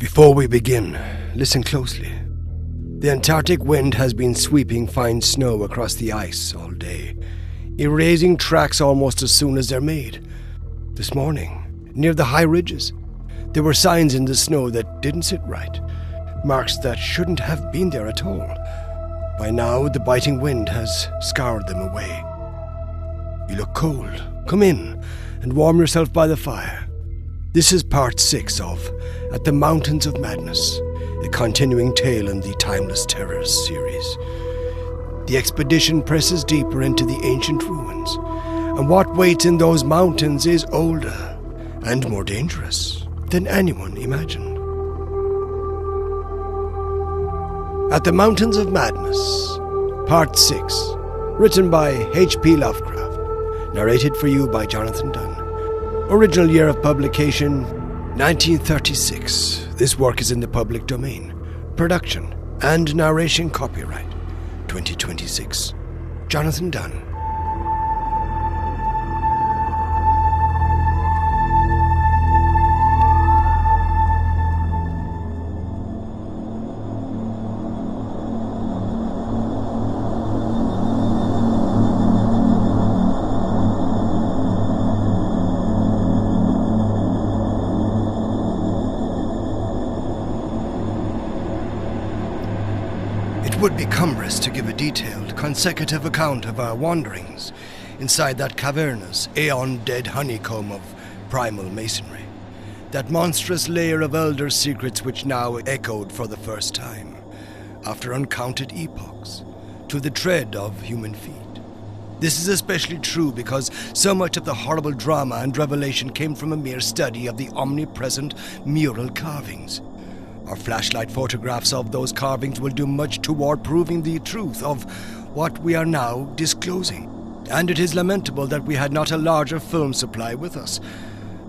Before we begin, listen closely. The Antarctic wind has been sweeping fine snow across the ice all day, erasing tracks almost as soon as they're made. This morning, near the high ridges, there were signs in the snow that didn't sit right, marks that shouldn't have been there at all. By now, the biting wind has scoured them away. You look cold. Come in and warm yourself by the fire. This is part 6 of At the Mountains of Madness, a continuing tale in the Timeless Terrors series. The expedition presses deeper into the ancient ruins, and what waits in those mountains is older and more dangerous than anyone imagined. At the Mountains of Madness, Part 6, written by H.P. Lovecraft, narrated for you by J.Dunne. Original year of publication, 1936. This work is in the public domain. Production and narration copyright, 2026. J.Dunne. It would be cumbrous to give a detailed, consecutive account of our wanderings inside that cavernous, aeon-dead honeycomb of primal masonry, that monstrous layer of elder secrets which now echoed for the first time, after uncounted epochs, to the tread of human feet. This is especially true because so much of the horrible drama and revelation came from a mere study of the omnipresent mural carvings. Our flashlight photographs of those carvings will do much toward proving the truth of what we are now disclosing. And it is lamentable that we had not a larger film supply with us.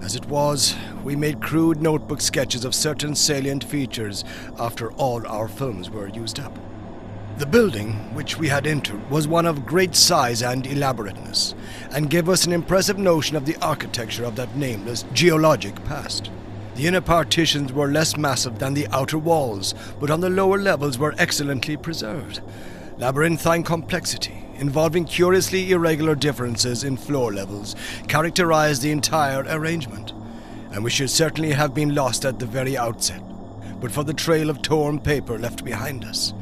As it was, we made crude notebook sketches of certain salient features after all our films were used up. The building which we had entered was one of great size and elaborateness, and gave us an impressive notion of the architecture of that nameless geologic past. The inner partitions were less massive than the outer walls, but on the lower levels were excellently preserved. Labyrinthine complexity, involving curiously irregular differences in floor levels, characterized the entire arrangement, and we should certainly have been lost at the very outset, but for the trail of torn paper left behind us.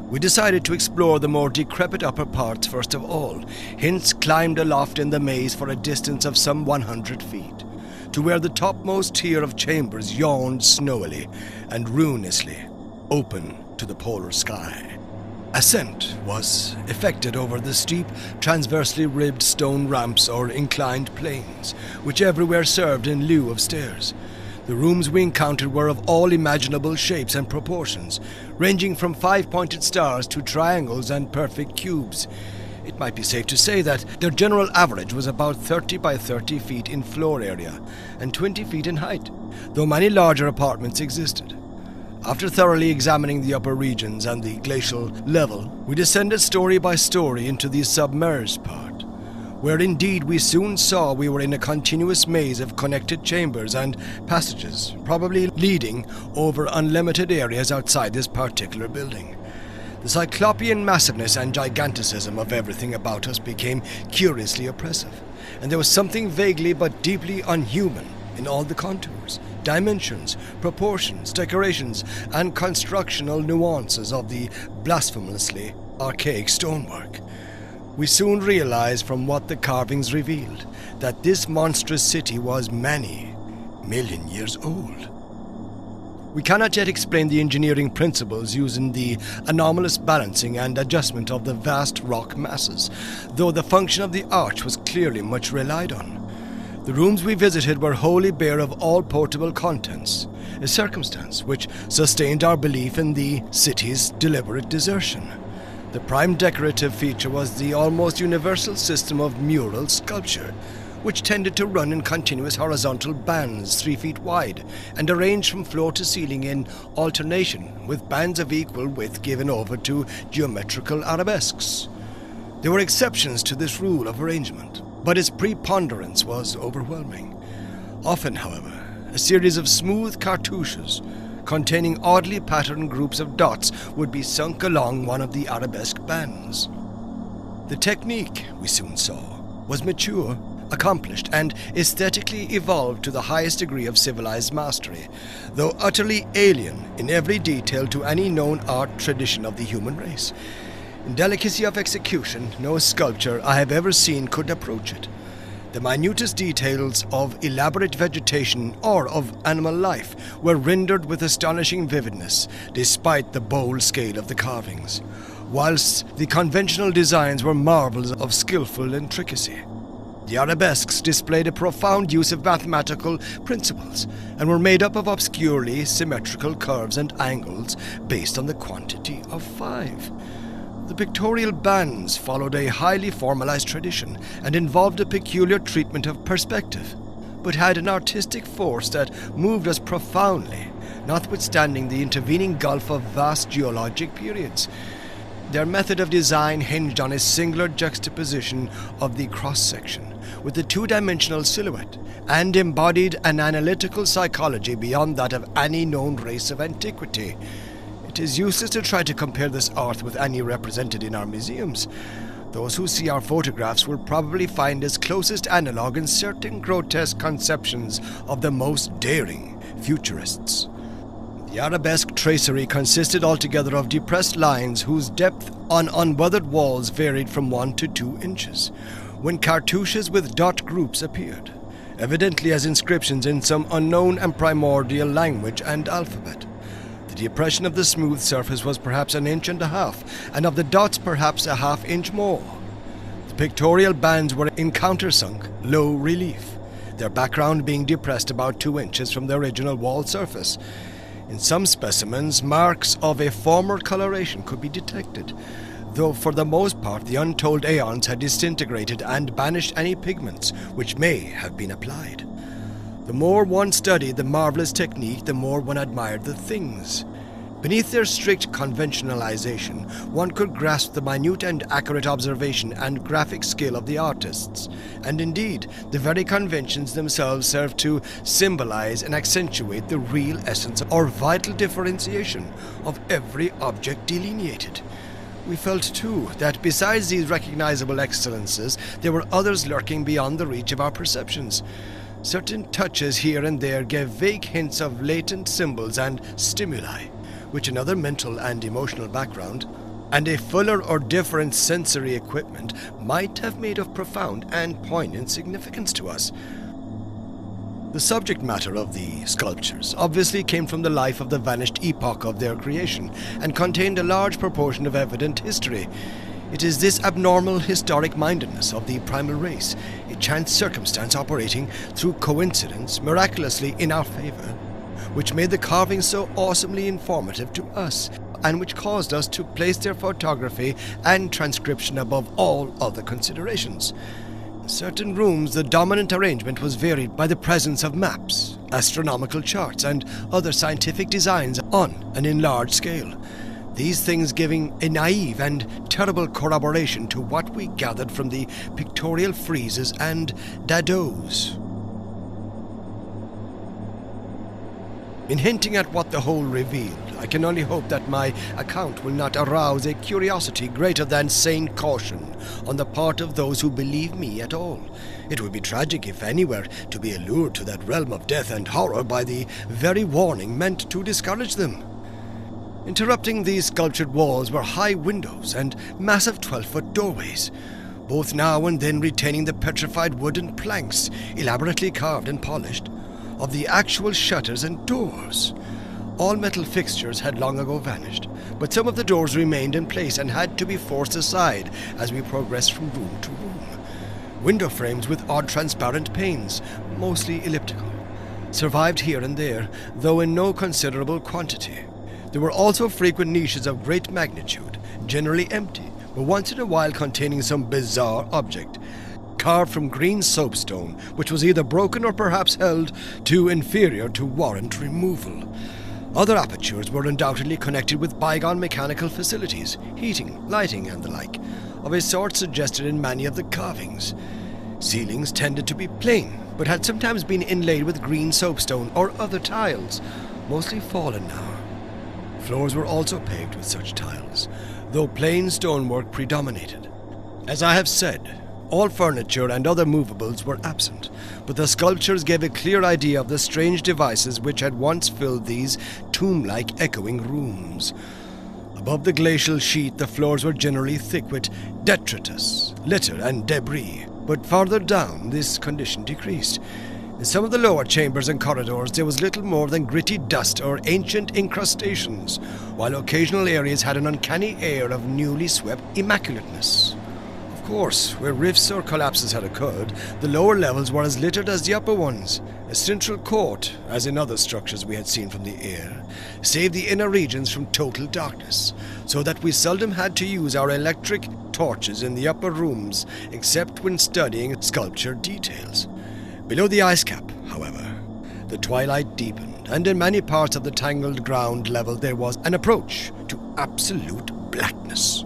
We decided to explore the more decrepit upper parts first of all, hence climbed aloft in the maze for a distance of some 100 feet. To where the topmost tier of chambers yawned snowily and ruinously, open to the polar sky. Ascent was effected over the steep, transversely ribbed stone ramps or inclined planes, which everywhere served in lieu of stairs. The rooms we encountered were of all imaginable shapes and proportions, ranging from 5-pointed stars to triangles and perfect cubes. It might be safe to say that their general average was about 30 by 30 feet in floor area and 20 feet in height, though many larger apartments existed. After thoroughly examining the upper regions and the glacial level, we descended story by story into the submerged part, where indeed we soon saw we were in a continuous maze of connected chambers and passages, probably leading over unlimited areas outside this particular building. The cyclopean massiveness and giganticism of everything about us became curiously oppressive, and there was something vaguely but deeply unhuman in all the contours, dimensions, proportions, decorations, and constructional nuances of the blasphemously archaic stonework. We soon realized from what the carvings revealed that this monstrous city was many million years old. We cannot yet explain the engineering principles used in the anomalous balancing and adjustment of the vast rock masses, though the function of the arch was clearly much relied on. The rooms we visited were wholly bare of all portable contents, a circumstance which sustained our belief in the city's deliberate desertion. The prime decorative feature was the almost universal system of mural sculpture, which tended to run in continuous horizontal bands 3 feet wide and arranged from floor to ceiling in alternation, with bands of equal width given over to geometrical arabesques. There were exceptions to this rule of arrangement, but its preponderance was overwhelming. Often, however, a series of smooth cartouches containing oddly patterned groups of dots would be sunk along one of the arabesque bands. The technique, we soon saw, was mature, accomplished, and aesthetically evolved to the highest degree of civilized mastery, though utterly alien in every detail to any known art tradition of the human race. In delicacy of execution, no sculpture I have ever seen could approach it. The minutest details of elaborate vegetation or of animal life were rendered with astonishing vividness, despite the bold scale of the carvings, whilst the conventional designs were marvels of skillful intricacy. The arabesques displayed a profound use of mathematical principles and were made up of obscurely symmetrical curves and angles based on the quantity of 5. The pictorial bands followed a highly formalized tradition and involved a peculiar treatment of perspective, but had an artistic force that moved us profoundly, notwithstanding the intervening gulf of vast geologic periods. Their method of design hinged on a singular juxtaposition of the cross-section with the two-dimensional silhouette, and embodied an analytical psychology beyond that of any known race of antiquity. It is useless to try to compare this art with any represented in our museums. Those who see our photographs will probably find its closest analogue in certain grotesque conceptions of the most daring futurists. The arabesque tracery consisted altogether of depressed lines whose depth on unweathered walls varied from 1 to 2 inches, when cartouches with dot groups appeared, evidently as inscriptions in some unknown and primordial language and alphabet. The depression of the smooth surface was perhaps 1.5 inches, and of the dots perhaps 1/2 inch more. The pictorial bands were in countersunk, low relief, their background being depressed about 2 inches from the original wall surface. In some specimens, marks of a former coloration could be detected, though for the most part the untold aeons had disintegrated and banished any pigments which may have been applied. The more one studied the marvelous technique, the more one admired the things. Beneath their strict conventionalization, one could grasp the minute and accurate observation and graphic skill of the artists, and indeed, the very conventions themselves serve to symbolize and accentuate the real essence or vital differentiation of every object delineated. We felt, too, that besides these recognizable excellences, there were others lurking beyond the reach of our perceptions. Certain touches here and there gave vague hints of latent symbols and stimuli, which another mental and emotional background, and a fuller or different sensory equipment might have made of profound and poignant significance to us. The subject matter of the sculptures obviously came from the life of the vanished epoch of their creation, and contained a large proportion of evident history. It is this abnormal historic mindedness of the primal race, a chance circumstance operating through coincidence miraculously in our favor, which made the carvings so awesomely informative to us, and which caused us to place their photography and transcription above all other considerations. In certain rooms, the dominant arrangement was varied by the presence of maps, astronomical charts, and other scientific designs on an enlarged scale. These things giving a naive and terrible corroboration to what we gathered from the pictorial friezes and dados. In hinting at what the whole revealed, I can only hope that my account will not arouse a curiosity greater than sane caution on the part of those who believe me at all. It would be tragic if any were to be allured to that realm of death and horror by the very warning meant to discourage them. Interrupting these sculptured walls were high windows and massive 12-foot doorways, both now and then retaining the petrified wooden planks, elaborately carved and polished, of the actual shutters and doors. All metal fixtures had long ago vanished, but some of the doors remained in place and had to be forced aside as we progressed from room to room. Window frames with odd transparent panes, mostly elliptical, survived here and there, though in no considerable quantity. There were also frequent niches of great magnitude, generally empty, but once in a while containing some bizarre object, carved from green soapstone, which was either broken or perhaps held too inferior to warrant removal. Other apertures were undoubtedly connected with bygone mechanical facilities, heating, lighting, and the like, of a sort suggested in many of the carvings. Ceilings tended to be plain, but had sometimes been inlaid with green soapstone or other tiles, mostly fallen now. Floors were also paved with such tiles, though plain stonework predominated. As I have said, all furniture and other movables were absent, but the sculptures gave a clear idea of the strange devices which had once filled these tomb-like echoing rooms. Above the glacial sheet, the floors were generally thick with detritus, litter, and debris, but farther down, this condition decreased. In some of the lower chambers and corridors, there was little more than gritty dust or ancient incrustations, while occasional areas had an uncanny air of newly swept immaculateness. Of course, where rifts or collapses had occurred, the lower levels were as littered as the upper ones. A central court, as in other structures we had seen from the air, saved the inner regions from total darkness, so that we seldom had to use our electric torches in the upper rooms, except when studying sculpture details. Below the ice cap, however, the twilight deepened, and in many parts of the tangled ground level there was an approach to absolute blackness.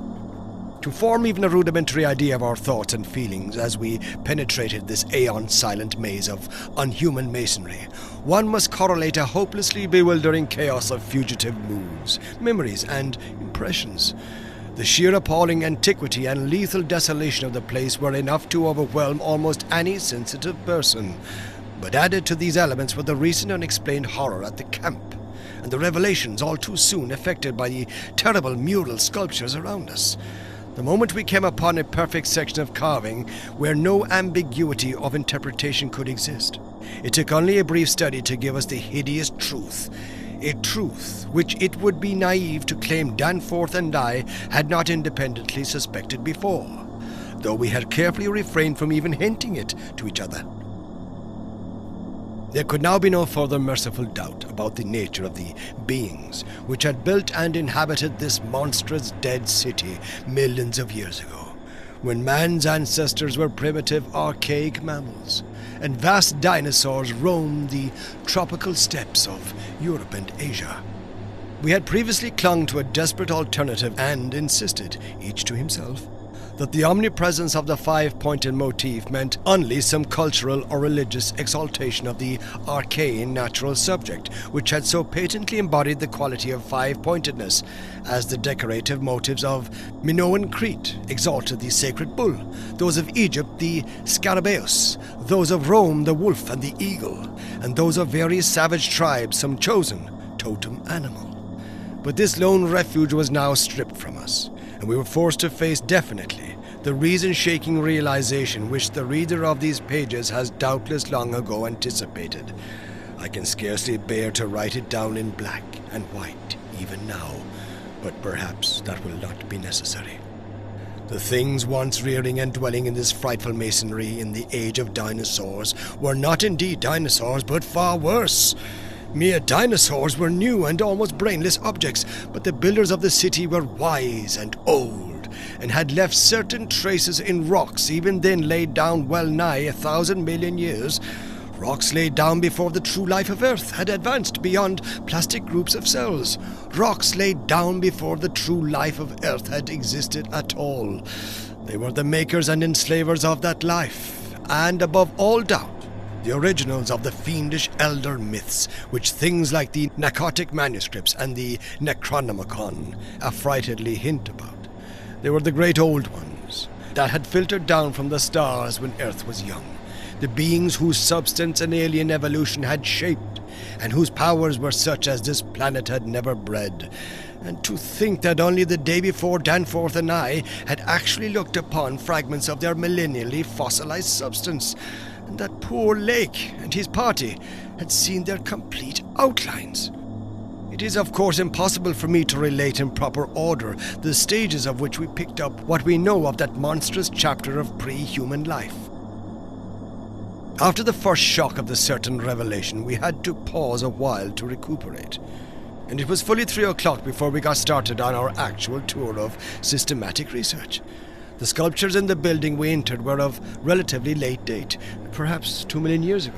To form even a rudimentary idea of our thoughts and feelings as we penetrated this aeon-silent maze of unhuman masonry, one must correlate a hopelessly bewildering chaos of fugitive moods, memories, and impressions. The sheer appalling antiquity and lethal desolation of the place were enough to overwhelm almost any sensitive person. But added to these elements were the recent unexplained horror at the camp, and the revelations all too soon effected by the terrible mural sculptures around us. The moment we came upon a perfect section of carving where no ambiguity of interpretation could exist, it took only a brief study to give us the hideous truth. A truth which it would be naive to claim Danforth and I had not independently suspected before, though we had carefully refrained from even hinting it to each other. There could now be no further merciful doubt about the nature of the beings which had built and inhabited this monstrous dead city millions of years ago, when man's ancestors were primitive archaic mammals, and vast dinosaurs roamed the tropical steppes of Europe and Asia. We had previously clung to a desperate alternative and insisted, each to himself, that the omnipresence of the five-pointed motif meant only some cultural or religious exaltation of the arcane natural subject, which had so patently embodied the quality of five-pointedness, as the decorative motifs of Minoan Crete exalted the sacred bull, those of Egypt the scarabaeus, those of Rome the wolf and the eagle, and those of various savage tribes some chosen totem animal. But this lone refuge was now stripped from us, and we were forced to face definitely the reason-shaking realization which the reader of these pages has doubtless long ago anticipated. I can scarcely bear to write it down in black and white even now, but perhaps that will not be necessary. The things once rearing and dwelling in this frightful masonry in the age of dinosaurs were not indeed dinosaurs, but far worse. Mere dinosaurs were new and almost brainless objects, but the builders of the city were wise and old, and had left certain traces in rocks even then laid down well nigh 1,000 million years. Rocks laid down before the true life of Earth had advanced beyond plastic groups of cells. Rocks laid down before the true life of Earth had existed at all. They were the makers and enslavers of that life, and above all doubt, the originals of the fiendish elder myths, which things like the narcotic manuscripts and the Necronomicon affrightedly hint about. They were the great old ones that had filtered down from the stars when Earth was young, the beings whose substance and alien evolution had shaped, and whose powers were such as this planet had never bred. And to think that only the day before Danforth and I had actually looked upon fragments of their millennially fossilized substance, and that poor Lake and his party had seen their complete outlines. It is of course impossible for me to relate in proper order the stages of which we picked up what we know of that monstrous chapter of pre-human life. After the first shock of the certain revelation, we had to pause a while to recuperate, and it was fully 3 o'clock before we got started on our actual tour of systematic research. The sculptures in the building we entered were of relatively late date, perhaps 2 million years ago,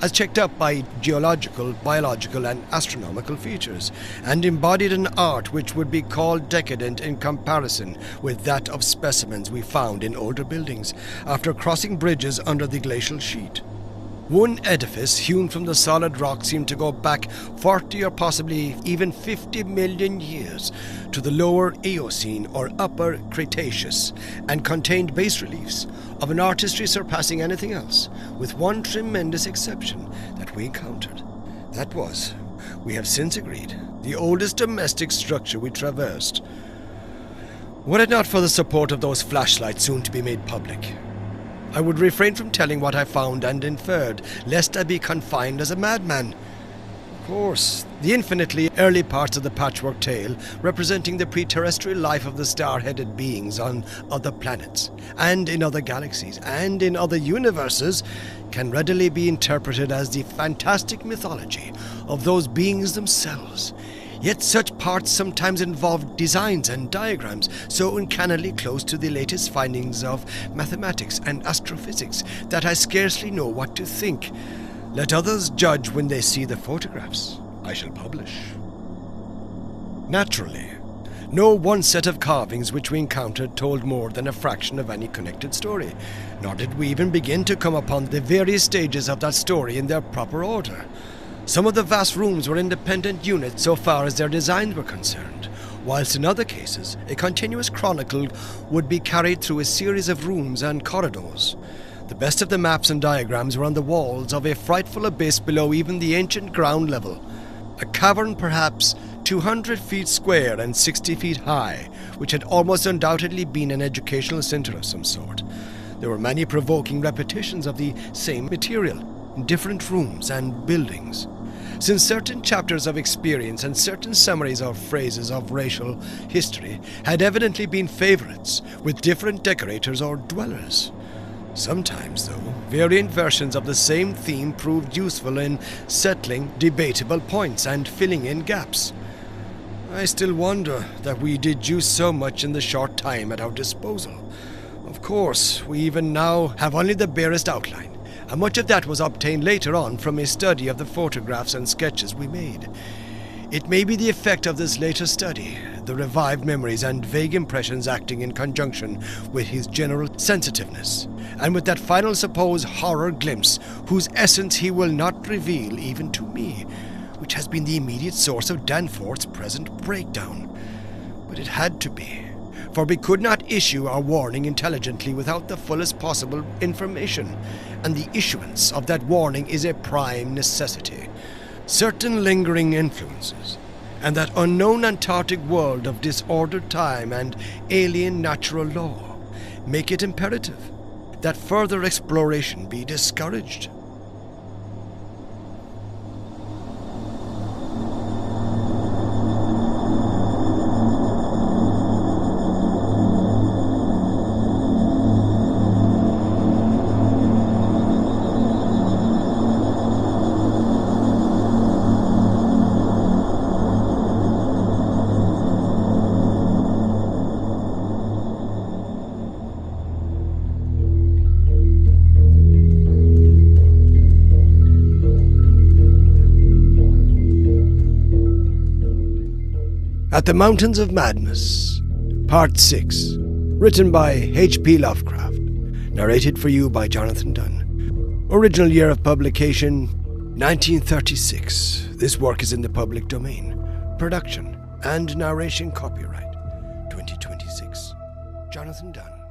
as checked up by geological, biological, and astronomical features, and embodied an art which would be called decadent in comparison with that of specimens we found in older buildings after crossing bridges under the glacial sheet. One edifice hewn from the solid rock seemed to go back 40 or possibly even 50 million years to the lower Eocene or upper Cretaceous, and contained bas-reliefs of an artistry surpassing anything else, with one tremendous exception that we encountered. That was, we have since agreed, the oldest domestic structure we traversed. Were it not for the support of those flashlights soon to be made public, I would refrain from telling what I found and inferred, lest I be confined as a madman. Of course, the infinitely early parts of the patchwork tale, representing the pre-terrestrial life of the star-headed beings on other planets, and in other galaxies, and in other universes, can readily be interpreted as the fantastic mythology of those beings themselves. Yet such parts sometimes involve designs and diagrams so uncannily close to the latest findings of mathematics and astrophysics that I scarcely know what to think. Let others judge when they see the photographs I shall publish. Naturally, no one set of carvings which we encountered told more than a fraction of any connected story, nor did we even begin to come upon the various stages of that story in their proper order. Some of the vast rooms were independent units so far as their designs were concerned, whilst in other cases a continuous chronicle would be carried through a series of rooms and corridors. The best of the maps and diagrams were on the walls of a frightful abyss below even the ancient ground level, a cavern perhaps 200 feet square and 60 feet high, which had almost undoubtedly been an educational center of some sort. There were many provoking repetitions of the same material in different rooms and buildings. Since certain chapters of experience and certain summaries of phrases of racial history had evidently been favorites with different decorators or dwellers. Sometimes, though, variant versions of the same theme proved useful in settling debatable points and filling in gaps. I still wonder that we deduced so much in the short time at our disposal. Of course, we even now have only the barest outline, and much of that was obtained later on from a study of the photographs and sketches we made. It may be the effect of this later study, the revived memories and vague impressions acting in conjunction with his general sensitiveness, and with that final supposed horror glimpse whose essence he will not reveal even to me, which has been the immediate source of Danforth's present breakdown. But it had to be, for we could not issue our warning intelligently without the fullest possible information, and the issuance of that warning is a prime necessity. Certain lingering influences, and that unknown Antarctic world of disordered time and alien natural law, make it imperative that further exploration be discouraged. At the Mountains of Madness, Part 6, written by H.P. Lovecraft, narrated for you by J.Dunne. Original year of publication, 1936. This work is in the public domain. Production and narration copyright, 2026. J.Dunne.